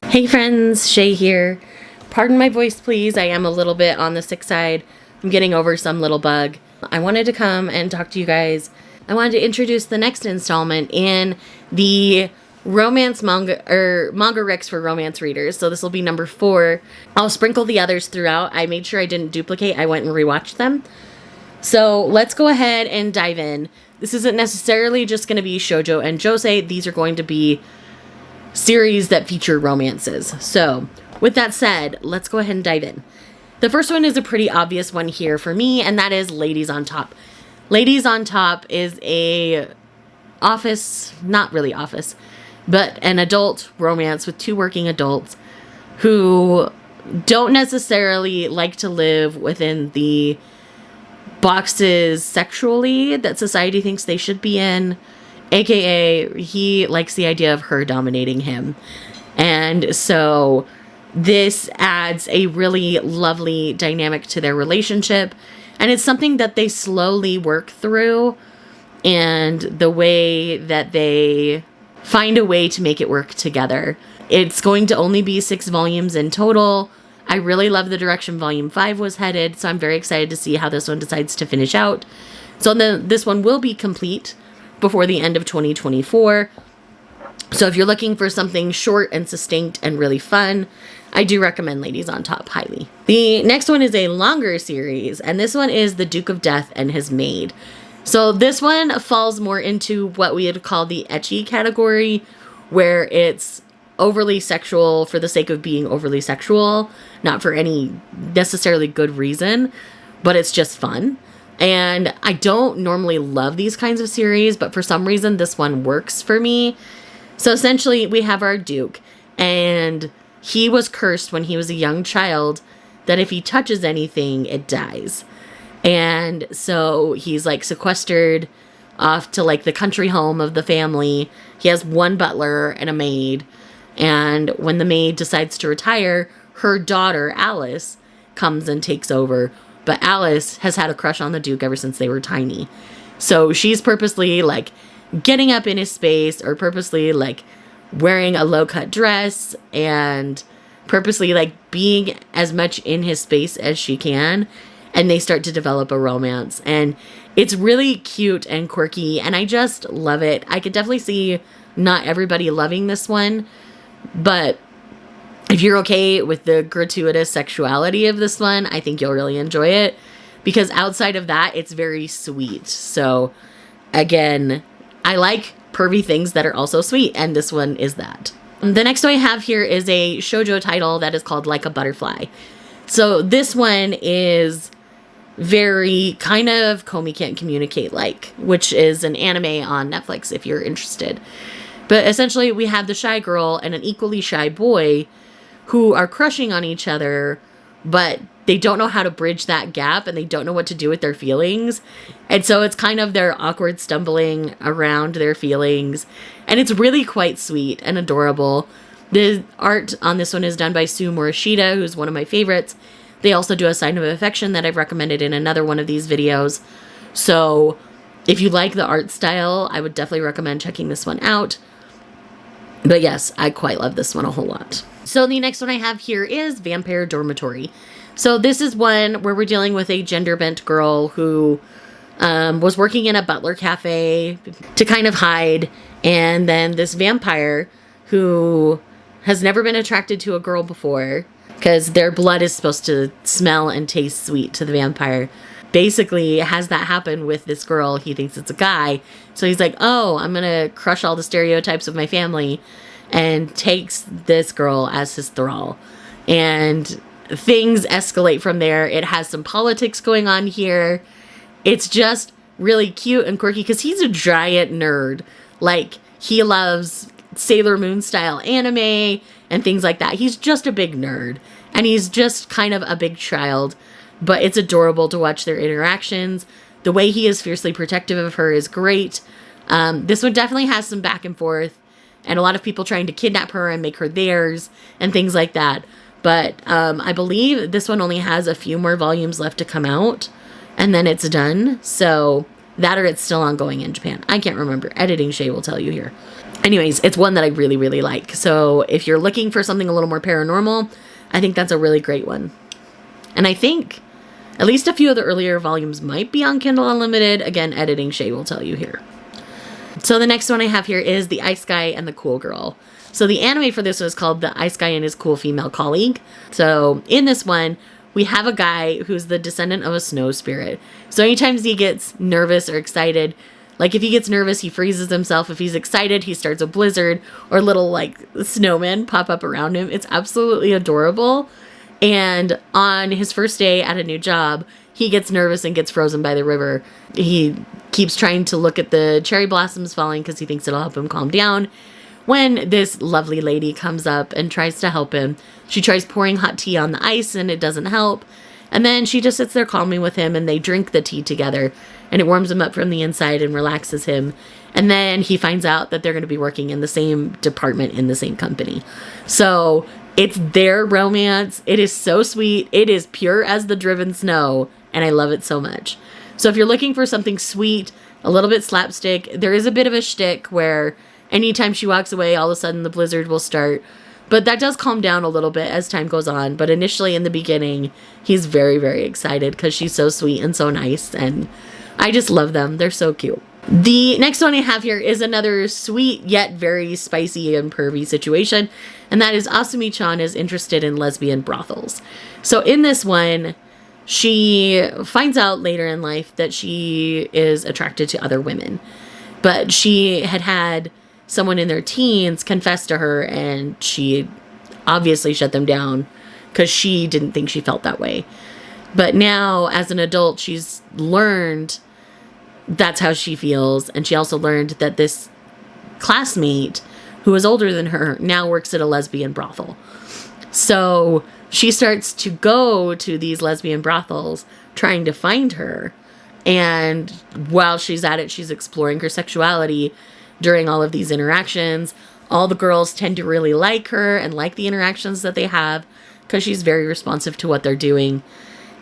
Hey friends, Shay here. Pardon my voice please, I am a little bit on the sick side. I'm getting over some little bug. I wanted to come and talk to you guys. I wanted to introduce the next installment in the romance manga, or manga Rex for romance readers. So this will be number 4. I'll sprinkle the others throughout. I made sure I didn't duplicate. I went and rewatched them. So let's go ahead and dive in. This isn't necessarily just going to be shoujo and josei. These are going to be series that feature romances. So with that said, let's go ahead and dive in. The first one is a pretty obvious one here for me, and that is Ladies on Top. Ladies on Top is a office, not really office, but an adult romance with 2 working adults who don't necessarily like to live within the boxes sexually that society thinks they should be in. AKA, he likes the idea of her dominating him. And so this adds a really lovely dynamic to their relationship. And it's something that they slowly work through. And the way that they find a way to make it work together. It's going to only be 6 volumes in total. I really love the direction volume 5 was headed. So I'm very excited to see how this one decides to finish out. So this one will be complete before the end of 2024. So if you're looking for something short and succinct and really fun, I do recommend Ladies on Top highly. The next one is a longer series, and this one is The Duke of Death and His Maid. So this one falls more into what we would call the ecchi category, where it's overly sexual for the sake of being overly sexual, not for any necessarily good reason, but it's just fun. And I don't normally love these kinds of series, but for some reason this one works for me. So essentially we have our Duke, and he was cursed when he was a young child that if he touches anything, it dies. And so he's like sequestered off to like the country home of the family. He has 1 butler and a maid. And when the maid decides to retire, her daughter, Alice, comes and takes over. But Alice has had a crush on the Duke ever since they were tiny. So she's purposely like getting up in his space, or purposely like wearing a low-cut dress, and purposely like being as much in his space as she can. And they start to develop a romance. And it's really cute and quirky, and I just love it. I could definitely see not everybody loving this one, but if you're okay with the gratuitous sexuality of this one, I think you'll really enjoy it. Because outside of that, it's very sweet. So, again, I like pervy things that are also sweet, and this one is that. The next one I have here is a shoujo title that is called Like a Butterfly. So this one is very kind of Komi Can't Communicate like, which is an anime on Netflix if you're interested. But essentially we have the shy girl and an equally shy boy who are crushing on each other, but they don't know how to bridge that gap, and they don't know what to do with their feelings. And so it's kind of their awkward stumbling around their feelings. And it's really quite sweet and adorable. The art on this one is done by Sue Morishita, who's one of my favorites. They also do a Sign of Affection that I've recommended in another one of these videos. So if you like the art style, I would definitely recommend checking this one out. But yes, I quite love this one a whole lot. So the next one I have here is Vampire Dormatory. So this is one where we're dealing with a gender-bent girl who was working in a butler cafe to kind of hide. And then this vampire who has never been attracted to a girl before, because their blood is supposed to smell and taste sweet to the vampire, basically has that happen with this girl. He thinks it's a guy. So he's like, oh, I'm going to crush all the stereotypes of my family, and takes this girl as his thrall. And things escalate from there. It has some politics going on here. It's just really cute and quirky because he's a giant nerd. Like, he loves Sailor Moon style anime and things like that. He's just a big nerd. And he's just kind of a big child. But it's adorable to watch their interactions. The way he is fiercely protective of her is great. This one definitely has some back and forth, and a lot of people trying to kidnap her and make her theirs and things like that. But I believe this one only has a few more volumes left to come out, and then it's done. So That or it's still ongoing in Japan. I can't remember. Editing Shay will tell you here. Anyways, it's one that I really, really like. So if you're looking for something a little more paranormal, I think that's a really great one. And I think at least a few of the earlier volumes might be on Kindle Unlimited. Again, Editing Shay will tell you here. So the next one I have here is The Ice Guy and the Cool Girl. So the anime for this was called The Ice Guy and His Cool Female Colleague. So in this one, we have a guy who's the descendant of a snow spirit. So anytime he gets nervous or excited, like if he gets nervous, he freezes himself. If he's excited, he starts a blizzard or little like snowmen pop up around him. It's absolutely adorable. And on his first day at a new job, he gets nervous and gets frozen by the river. He keeps trying to look at the cherry blossoms falling because he thinks it'll help him calm down. When this lovely lady comes up and tries to help him, she tries pouring hot tea on the ice and it doesn't help. And then she just sits there calmly with him and they drink the tea together and it warms him up from the inside and relaxes him. And then he finds out that they're going to be working in the same department in the same company. So it's their romance. It is so sweet. It is pure as the driven snow. And I love it so much. So if you're looking for something sweet, a little bit slapstick, there is a bit of a shtick where anytime she walks away, all of a sudden the blizzard will start. But that does calm down a little bit as time goes on. But initially in the beginning, he's very, very excited because she's so sweet and so nice. And I just love them. They're so cute. The next one I have here is another sweet yet very spicy and pervy situation. And that is Asumi-chan is interested in lesbian brothels. So in this one, she finds out later in life that she is attracted to other women. But she had someone in their teens confess to her and she obviously shut them down because she didn't think she felt that way. But now as an adult, she's learned that's how she feels. And she also learned that this classmate who is older than her now works at a lesbian brothel. So she starts to go to these lesbian brothels trying to find her. And while she's at it, she's exploring her sexuality during all of these interactions. All the girls tend to really like her and like the interactions that they have because she's very responsive to what they're doing.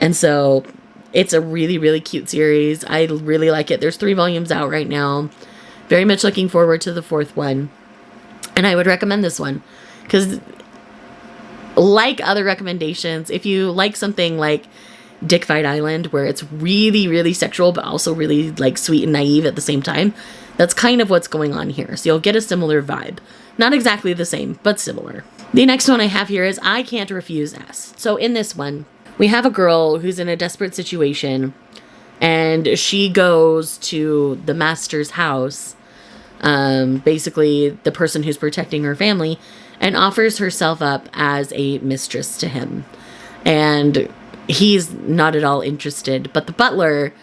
And so it's a really, really cute series. I really like it. There's 3 volumes out right now. Very much looking forward to the 4th one. And I would recommend this one because like other recommendations, if you like something like Dick Fight Island, where it's really, really sexual, but also really like sweet and naive at the same time, that's kind of what's going on here. So you'll get a similar vibe. Not exactly the same, but similar. The next one I have here is I Cant Refuse S. So in this one, we have a girl who's in a desperate situation and she goes to the master's house, basically the person who's protecting her family, and offers herself up as a mistress to him. And he's not at all interested, but the butler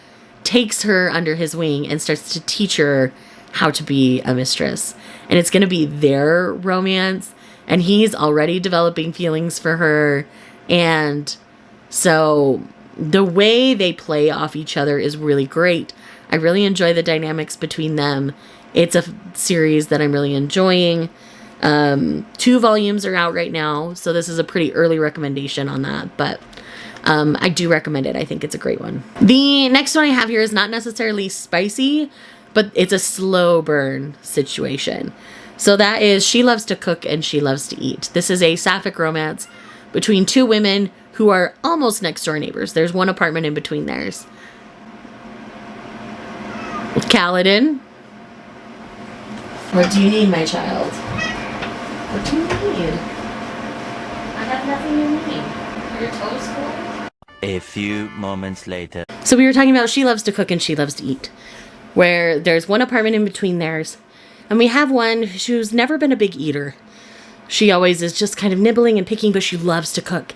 takes her under his wing and starts to teach her how to be a mistress. And it's going to be their romance, and he's already developing feelings for her. And so the way they play off each other is really great. I really enjoy the dynamics between them. It's a series that I'm really enjoying. 2 volumes are out right now, so this is a pretty early recommendation on that, but I do recommend it. I think it's a great one. The next one I have here is not necessarily spicy, but it's a slow burn situation. So that is She Loves to Cook and She Loves to Eat. This is a sapphic romance between 2 women who are almost next door neighbors. There's 1 apartment in between theirs. Kaladin, what do you need, my child? What do you need? I have nothing you need. Are your toes cold? A few moments later. So we were talking about She Loves to Cook and She Loves to Eat, where there's 1 apartment in between theirs. And we have one who's never been a big eater. She always is just kind of nibbling and picking, but she loves to cook.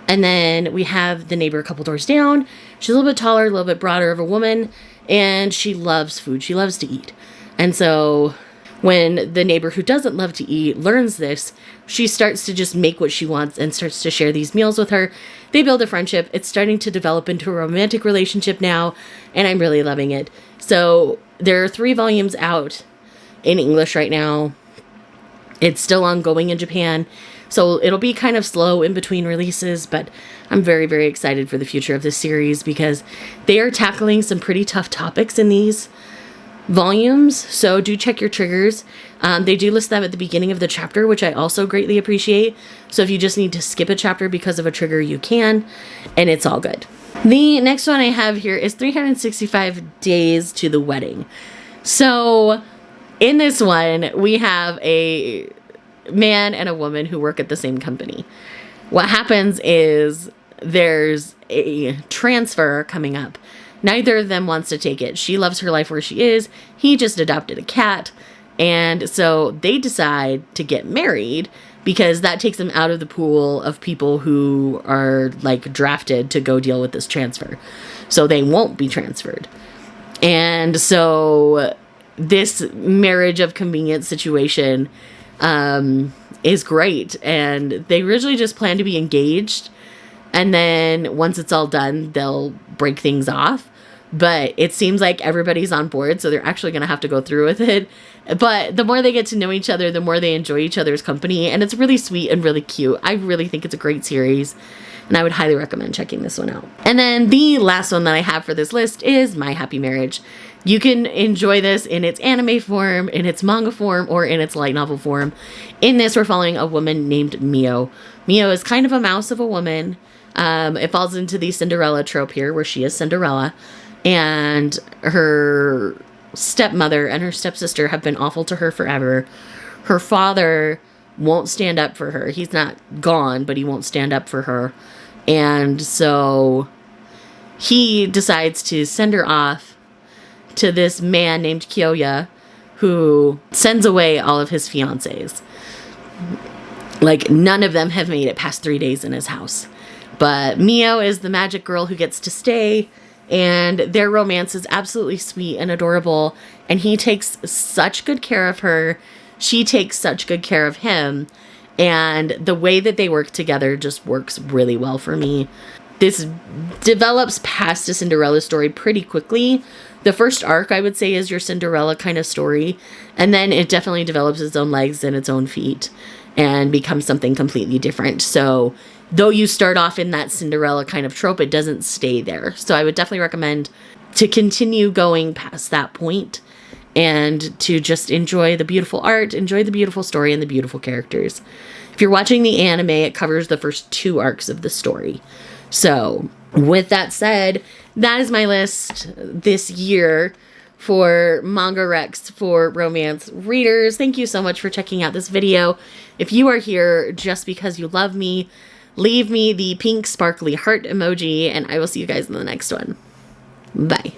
And then we have the neighbor a couple doors down. She's a little bit taller, a little bit broader of a woman, and she loves food. She loves to eat. And so when the neighbor who doesn't love to eat learns this, she starts to just make what she wants and starts to share these meals with her. They build a friendship. It's starting to develop into a romantic relationship now, and I'm really loving it. So there are 3 volumes out in English right now. It's still ongoing in Japan, So it'll be kind of slow in between releases, but I'm very, very excited for the future of this series because they are tackling some pretty tough topics in these volumes. So do check your triggers. They do list them at the beginning of the chapter, which I also greatly appreciate. So if you just need to skip a chapter because of a trigger, you can, and it's all good. The next one I have here is 365 Days to the Wedding. So in this one, we have a man and a woman who work at the same company. What happens is there's a transfer coming up. Neither of them wants to take it. She loves her life where she is. He just adopted a cat. And so they decide to get married because that takes them out of the pool of people who are like drafted to go deal with this transfer. So they won't be transferred. And so this marriage of convenience situation is great. And they originally just plan to be engaged. And then once it's all done, they'll break things off. But it seems like everybody's on board, so they're actually going to have to go through with it. But the more they get to know each other, the more they enjoy each other's company. And it's really sweet and really cute. I really think it's a great series. And I would highly recommend checking this one out. And then the last one that I have for this list is My Happy Marriage. You can enjoy this in its anime form, in its manga form, or in its light novel form. In this, we're following a woman named Mio. Mio is kind of a mouse of a woman. It falls into the Cinderella trope here, where she is Cinderella. And her stepmother and her stepsister have been awful to her forever. Her father won't stand up for her. He's not gone, but he won't stand up for her. And so he decides to send her off to this man named Kyoya, who sends away all of his fiancés. Like, none of them have made it past 3 days in his house. But Mio is the magic girl who gets to stay, and their romance is absolutely sweet and adorable, and he takes such good care of her. She takes such good care of him, and the way that they work together just works really well for me. This develops past a Cinderella story pretty quickly. The first arc, I would say, is your Cinderella kind of story, and then it definitely develops its own legs and its own feet and becomes something completely different. So though you start off in that Cinderella kind of trope, it doesn't stay there. So I would definitely recommend to continue going past that point and to just enjoy the beautiful art, enjoy the beautiful story, and the beautiful characters. If you're watching the anime, it covers the first 2 arcs of the story. So with that said, that is my list this year for manga recs for romance readers. Thank you so much for checking out this video. If you are here just because you love me, leave me the pink sparkly heart emoji, and I will see you guys in the next one. Bye.